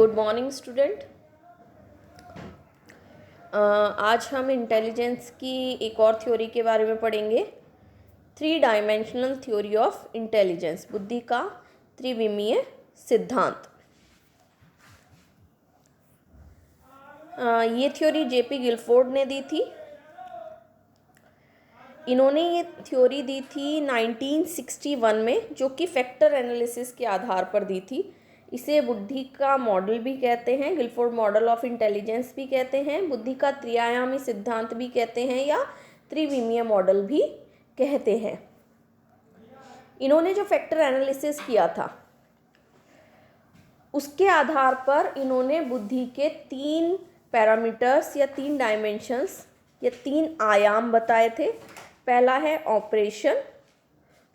Good morning student. आज हम intelligence की एक और थ्योरी के बारे में पढ़ेंगे। 3 डायमेंशनल थ्योरी ऑफ इंटेलिजेंस, बुद्धि का त्रिविमीय सिद्धांत। ये थ्योरी जेपी गिलफोर्ड ने दी थी। इन्होंने ये थ्योरी दी थी 1961 में, जो कि फैक्टर एनालिसिस के आधार पर दी थी। इसे बुद्धि का मॉडल भी कहते हैं, गिलफोर्ड मॉडल ऑफ इंटेलिजेंस भी कहते हैं, बुद्धि का त्रिआयामी सिद्धांत भी कहते हैं या त्रिविमीय मॉडल भी कहते हैं। इन्होंने जो फैक्टर एनालिसिस किया था उसके आधार पर इन्होंने बुद्धि के 3 पैरामीटर्स या 3 डायमेंशंस या 3 आयाम बताए थे। पहला है ऑपरेशन,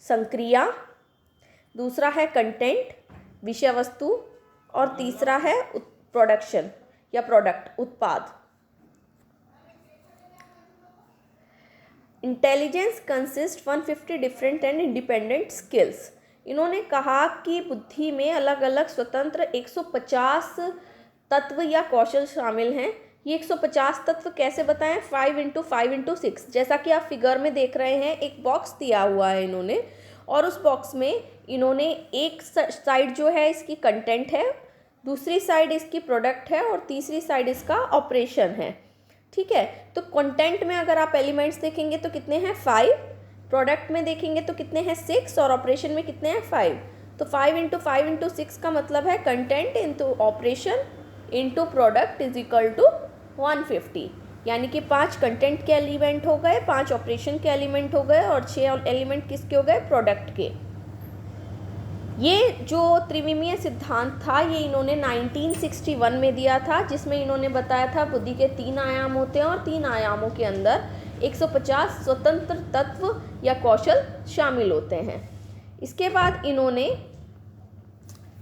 संक्रिया, दूसरा है कंटेंट, विषय वस्तु, और तीसरा है प्रोडक्शन या प्रोडक्ट, उत्पाद। Intelligence consist 150 different and independent skills. इन्होंने कहा कि बुद्धि में अलग अलग स्वतंत्र 150 तत्व या कौशल शामिल हैं। ये 150 तत्व कैसे बताएं? 5 × 5 × 6, जैसा कि आप फिगर में देख रहे हैं। एक बॉक्स दिया हुआ है इन्होंने, और उस बॉक्स में इन्होंने एक साइड जो है इसकी कंटेंट है, दूसरी साइड इसकी प्रोडक्ट है, और तीसरी साइड इसका ऑपरेशन है। ठीक है, तो कंटेंट में अगर आप एलिमेंट्स देखेंगे तो कितने हैं? 5। प्रोडक्ट में देखेंगे तो कितने हैं? 6। और ऑपरेशन में कितने हैं? 5। तो 5 × 5 × 6 का मतलब है content into operation into product is equal to 150। यानी कि 5 कंटेंट के एलिमेंट हो गए, 5 ऑपरेशन के एलिमेंट हो गए, और 6 एलिमेंट किसके हो गए? प्रोडक्ट के। ये जो त्रिविमीय सिद्धांत था ये इन्होंने 1961 में दिया था, जिसमें इन्होंने बताया था बुद्धि के 3 आयाम होते हैं और 3 आयामों के अंदर 150 स्वतंत्र तत्व या कौशल शामिल होते हैं। इसके बाद इन्होंने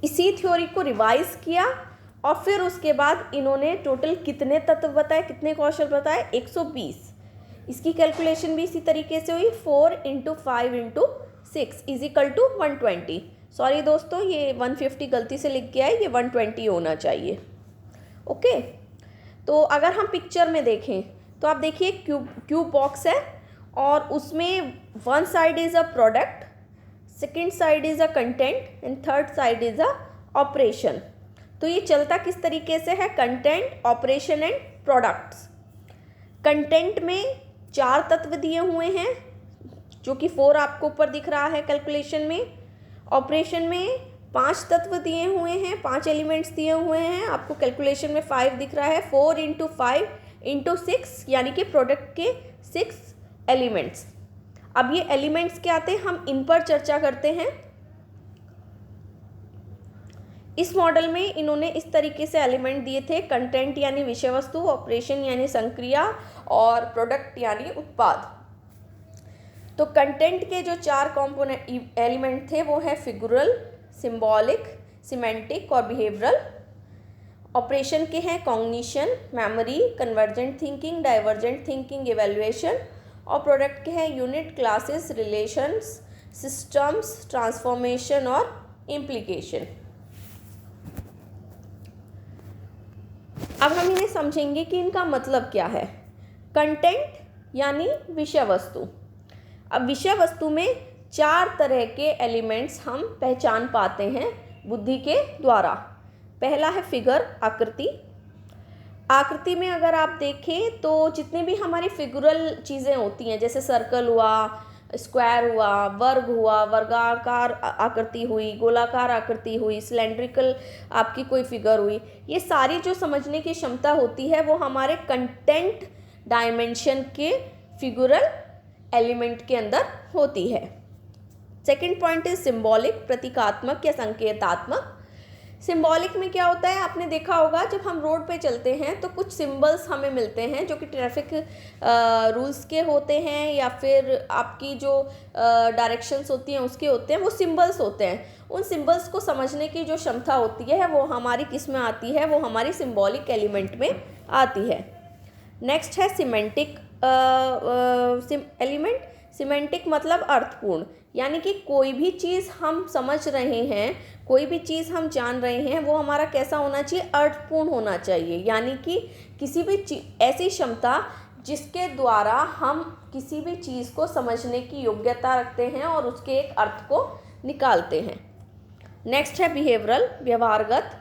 इसी थ्योरी को रिवाइज किया, और फिर उसके बाद इन्होंने टोटल कितने तत्व बताए, कितने कौशल बताए? 120। इसकी कैलकुलेशन भी इसी तरीके से हुई। 4 × 5 × 6 इज इक्वल टू 120। सॉरी दोस्तों, ये 150 गलती से लिख गया है, ये 120 होना चाहिए। ओके, तो अगर हम पिक्चर में देखें तो आप देखिए क्यूब बॉक्स है, और उसमें 1 side is a product, second side is a content, and third side is a operation. तो ये चलता किस तरीके से है? Content, operation and products. Content में 4 तत्व दिए हुए हैं, जो कि 4 आपको ऊपर दिख रहा है कैलकुलेशन में। ऑपरेशन में 5 तत्व दिए हुए हैं, 5 एलिमेंट्स दिए हुए हैं, आपको कैलकुलेशन में 5 दिख रहा है। 4 × 5 × 6 यानी कि प्रोडक्ट के 6 एलिमेंट्स। अब ये एलिमेंट्स क्या आते हैं, हम इन पर चर्चा करते हैं। इस मॉडल में इन्होंने इस तरीके से एलिमेंट दिए थे: कंटेंट यानी विषय वस्तु, ऑपरेशन यानी संक्रिया, और प्रोडक्ट यानी उत्पाद। तो कंटेंट के जो 4 कॉम्पोनेंट एलिमेंट थे वो है फिगुरल, सिंबॉलिक, सिमेंटिक और बिहेवियरल। ऑपरेशन के हैं cognition, memory, convergent thinking, divergent thinking, evaluation. और प्रोडक्ट के हैं unit, classes, relations, systems, transformation और इम्प्लीकेशन। अब हम इन्हें समझेंगे कि इनका मतलब क्या है। कंटेंट यानी विषय वस्तु। अब विषय वस्तु में 4 तरह के एलिमेंट्स हम पहचान पाते हैं बुद्धि के द्वारा। पहला है फिगर, आकृति। आकृति में अगर आप देखें तो जितनी भी हमारी फिगुरल चीज़ें होती हैं, जैसे सर्कल हुआ, स्क्वायर हुआ, वर्ग हुआ, वर्गाकार आकृति हुई, गोलाकार आकृति हुई, सिलेंड्रिकल आपकी कोई फिगर हुई, ये सारी जो समझने की क्षमता होती है वो हमारे कंटेंट डायमेंशन के फिगुरल एलिमेंट के अंदर होती है। सेकंड पॉइंट इज सिंबॉलिक, प्रतीकात्मक या संकेतात्मक। सिंबॉलिक में क्या होता है, आपने देखा होगा जब हम रोड पे चलते हैं तो कुछ सिंबल्स हमें मिलते हैं जो कि ट्रैफिक रूल्स के होते हैं, या फिर आपकी जो डायरेक्शंस होती हैं उसके होते हैं, वो सिंबल्स होते हैं। उन सिंबल्स को समझने की जो क्षमता होती है वो हमारी किस में आती है? वो हमारी सिंबॉलिक एलिमेंट में आती है। नेक्स्ट है सिमेंटिक एलिमेंट। सिमेंटिक मतलब अर्थपूर्ण, यानी कि कोई भी चीज़ हम समझ रहे हैं, कोई भी चीज़ हम जान रहे हैं, वो हमारा कैसा होना चाहिए, अर्थपूर्ण होना चाहिए। यानी कि किसी भी ऐसी क्षमता जिसके द्वारा हम किसी भी चीज़ को समझने की योग्यता रखते हैं और उसके एक अर्थ को निकालते हैं। नेक्स्ट है बिहेवियरल, व्यवहारगत।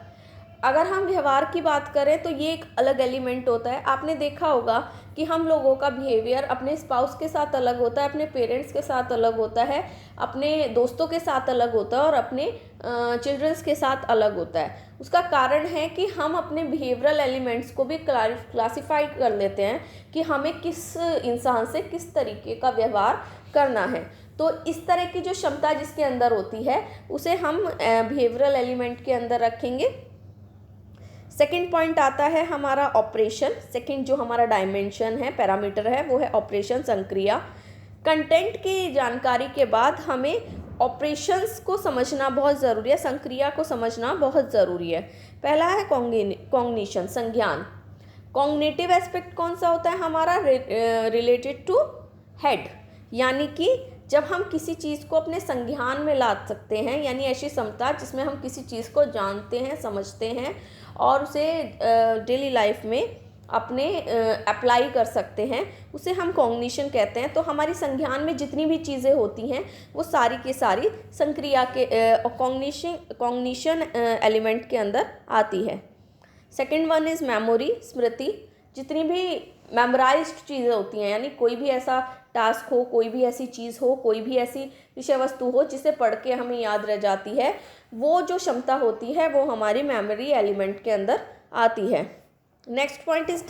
अगर हम व्यवहार की बात करें तो ये एक अलग एलिमेंट होता है। आपने देखा होगा कि हम लोगों का बिहेवियर अपने स्पाउस के साथ अलग होता है, अपने पेरेंट्स के साथ अलग होता है, अपने दोस्तों के साथ अलग होता है और अपने चिल्ड्रंस के साथ अलग होता है। उसका कारण है कि हम अपने बिहेवियरल एलिमेंट्स को भी क्लासिफाई कर लेते हैं कि हमें किस इंसान से किस तरीके का व्यवहार करना है। तो इस तरह की जो क्षमता जिसके अंदर होती है उसे हम बिहेवियरल एलिमेंट के अंदर रखेंगे। सेकंड पॉइंट आता है हमारा ऑपरेशन। सेकंड जो हमारा डायमेंशन है, पैरामीटर है, वो है ऑपरेशन, संक्रिया। कंटेंट की जानकारी के बाद हमें ऑपरेशंस को समझना बहुत ज़रूरी है, संक्रिया को समझना बहुत ज़रूरी है। पहला है कॉग्निशन, संज्ञान। कॉग्निटिव एस्पेक्ट कौन सा होता है हमारा, रिलेटेड टू हेड, यानी कि जब हम किसी चीज़ को अपने संज्ञान में ला सकते हैं, यानी ऐसी क्षमता जिसमें हम किसी चीज़ को जानते हैं, समझते हैं और उसे डेली लाइफ में अपने अप्लाई कर सकते हैं, उसे हम कॉग्निशन कहते हैं। तो हमारी संज्ञान में जितनी भी चीज़ें होती हैं वो सारी की सारी संक्रिया के कॉग्निशन एलिमेंट के अंदर आती है। सेकंड वन इज़ मेमोरी, स्मृति। जितनी भी मेमोराइज्ड चीज़ें होती हैं, यानी कोई भी ऐसा टास्क हो, कोई भी ऐसी चीज़ हो, कोई भी ऐसी विषय वस्तु हो जिसे पढ़ के हमें याद रह जाती है, वो जो क्षमता होती है वो हमारी मेमोरी एलिमेंट के अंदर आती है। Next point is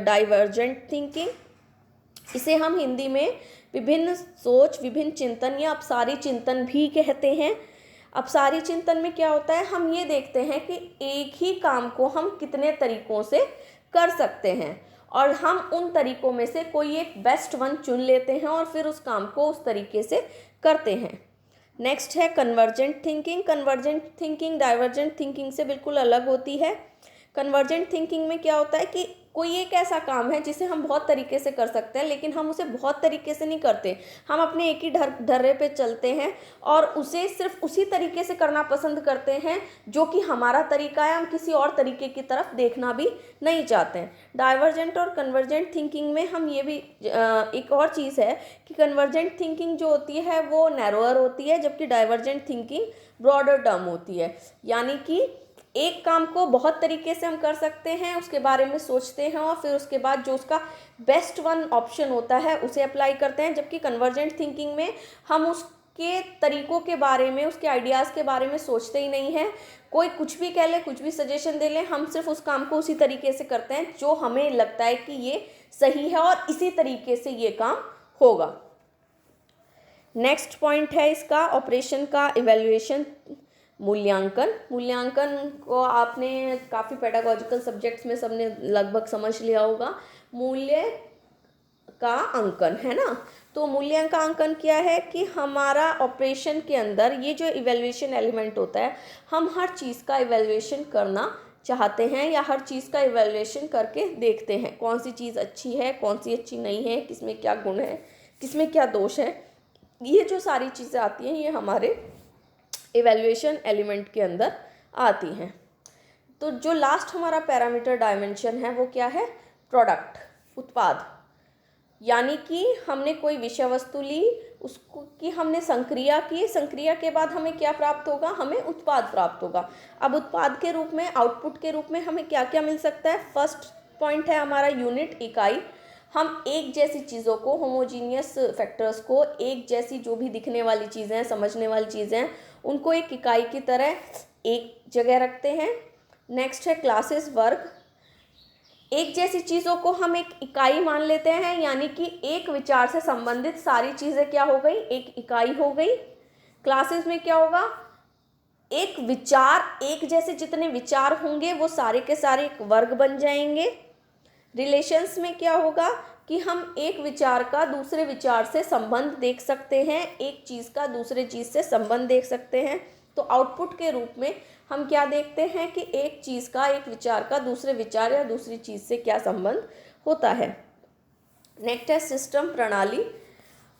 divergent thinking. इसे हम हिंदी में विभिन्न सोच, विभिन्न चिंतन या अपसारी चिंतन भी कहते हैं। अपसारी चिंतन में क्या होता है, हम ये देखते हैं कि एक ही काम को हम कितने तरीकों से कर सकते हैं और हम उन तरीकों में से कोई एक बेस्ट वन चुन लेते हैं और फिर उस काम को उस तरीके से करते हैं। नेक्स्ट है convergent thinking. Convergent thinking divergent thinking से बिल्कुल अलग होती है। कन्वर्जेंट थिंकिंग में क्या होता है कि कोई एक ऐसा काम है जिसे हम बहुत तरीके से कर सकते हैं, लेकिन हम उसे बहुत तरीके से नहीं करते। हम अपने एक ही ढर्रे पे चलते हैं और उसे सिर्फ उसी तरीके से करना पसंद करते हैं जो कि हमारा तरीका है। हम किसी और तरीके की तरफ देखना भी नहीं चाहते हैं। डाइवर्जेंट और कन्वर्जेंट थिंकिंग में हम ये भी एक और चीज़ है कि कन्वर्जेंट थिंकिंग जो होती है वो नैरोअर होती है, जबकि डाइवर्जेंट थिंकिंग ब्रॉडर टर्म होती है। यानी कि एक काम को बहुत तरीके से हम कर सकते हैं, उसके बारे में सोचते हैं और फिर उसके बाद जो उसका बेस्ट वन ऑप्शन होता है उसे अप्लाई करते हैं। जबकि कन्वर्जेंट थिंकिंग में हम उसके तरीकों के बारे में, उसके आइडियाज़ के बारे में सोचते ही नहीं हैं। कोई कुछ भी कह ले, कुछ भी सजेशन दे ले, हम सिर्फ उस काम को उसी तरीके से करते हैं जो हमें लगता है कि ये सही है और इसी तरीके से ये काम होगा। नेक्स्ट पॉइंट है इसका ऑपरेशन का इवैल्यूएशन, मूल्यांकन। मूल्यांकन को आपने काफ़ी पेडागॉजिकल सब्जेक्ट्स में सबने लगभग समझ लिया होगा। मूल्य का अंकन है ना। तो मूल्यांकन क्या है कि हमारा ऑपरेशन के अंदर ये जो इवैल्यूएशन एलिमेंट होता है, हम हर चीज़ का इवैल्यूएशन करना चाहते हैं या हर चीज़ का इवैल्यूएशन करके देखते हैं कौन सी चीज़ अच्छी है, कौन सी अच्छी नहीं है, किसमें क्या गुण है, किसमें क्या दोष है। ये जो सारी चीज़ें आती हैं ये हमारे इवैल्यूएशन एलिमेंट के अंदर आती हैं। तो जो लास्ट हमारा पैरामीटर डायमेंशन है वो क्या है, प्रोडक्ट, उत्पाद। यानी कि हमने कोई विषय वस्तु ली, उसको की हमने संक्रिया की, संक्रिया के बाद हमें क्या प्राप्त होगा, हमें उत्पाद प्राप्त होगा। अब उत्पाद के रूप में, आउटपुट के रूप में हमें क्या क्या मिल सकता है। फर्स्ट पॉइंट है हमारा यूनिट, इकाई। हम एक जैसी चीज़ों को, होमोजीनियस फैक्टर्स को, एक जैसी जो भी दिखने वाली चीज़ें हैं, समझने वाली चीज़ें हैं, उनको एक इकाई की तरह एक जगह रखते हैं। नेक्स्ट है क्लासेस, वर्ग। एक जैसी चीज़ों को हम एक इकाई मान लेते हैं, यानी कि एक विचार से संबंधित सारी चीज़ें क्या हो गई, एक इकाई हो गई। क्लासेस में क्या होगा, एक विचार, एक जैसे जितने विचार होंगे वो सारे के सारे एक वर्ग बन जाएंगे। रिलेशंस में क्या होगा कि हम एक विचार का दूसरे विचार से संबंध देख सकते हैं, एक चीज़ का दूसरे चीज़ से संबंध देख सकते हैं। तो आउटपुट के रूप में हम क्या देखते हैं कि एक चीज़ का, एक विचार का दूसरे विचार या दूसरी चीज़ से क्या संबंध होता है। नेक्स्ट है सिस्टम, प्रणाली।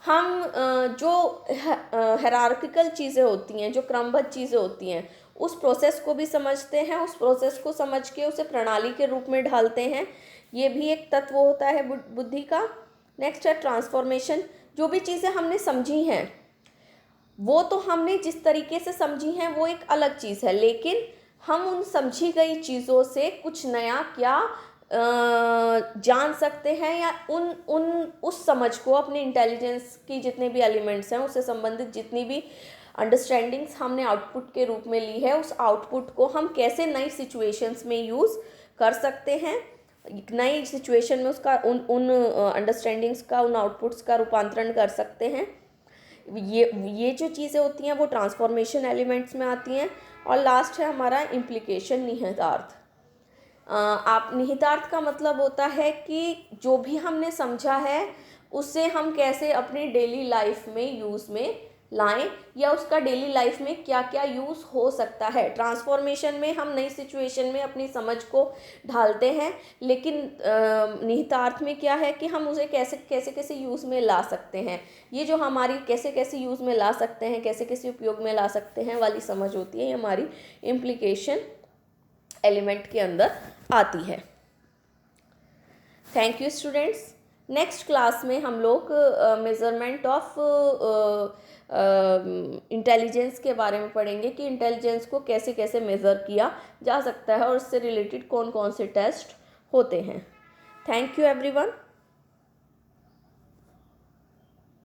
हम जो हायरार्किकल चीज़ें होती हैं, जो क्रमबद्ध चीज़ें होती हैं, उस प्रोसेस को भी समझते हैं, उस प्रोसेस को समझ के उसे प्रणाली के रूप में ढालते हैं। ये भी एक तत्व होता है बुद्धि का। नेक्स्ट है ट्रांसफॉर्मेशन। जो भी चीज़ें हमने समझी हैं वो तो हमने जिस तरीके से समझी हैं वो एक अलग चीज़ है, लेकिन हम उन समझी गई चीज़ों से कुछ नया क्या जान सकते हैं, या उन उन उस समझ को, अपने इंटेलिजेंस की जितने भी एलिमेंट्स हैं उससे संबंधित जितनी भी अंडरस्टैंडिंग्स हमने आउटपुट के रूप में ली है, उस आउटपुट को हम कैसे नई सिचुएशंस में यूज़ कर सकते हैं, नई सिचुएशन में उसका उन उन अंडरस्टैंडिंग्स का, उन आउटपुट्स का रूपांतरण कर सकते हैं। ये जो चीज़ें होती हैं वो ट्रांसफॉर्मेशन एलिमेंट्स में आती हैं। और लास्ट है हमारा इम्प्लीकेशन, निहितार्थ। आप निहितार्थ का मतलब होता है कि जो भी हमने समझा है उसे हम कैसे अपनी डेली लाइफ में यूज़ में लाएं, या उसका डेली लाइफ में क्या क्या यूज़ हो सकता है। ट्रांसफॉर्मेशन में हम नई सिचुएशन में अपनी समझ को ढालते हैं, लेकिन निहितार्थ में क्या है कि हम उसे कैसे कैसे कैसे यूज़ में ला सकते हैं। ये जो हमारी कैसे कैसे यूज़ में ला सकते हैं, कैसे कैसे उपयोग में ला सकते हैं वाली समझ होती है, ये हमारी इम्प्लीकेशन एलिमेंट के अंदर आती है। Thank you students. Next class में हम लोग मेज़रमेंट ऑफ इंटेलिजेंस के बारे में पढ़ेंगे कि इंटेलिजेंस को कैसे कैसे मेज़र किया जा सकता है और इससे रिलेटेड कौन कौन से टेस्ट होते हैं। Thank you everyone.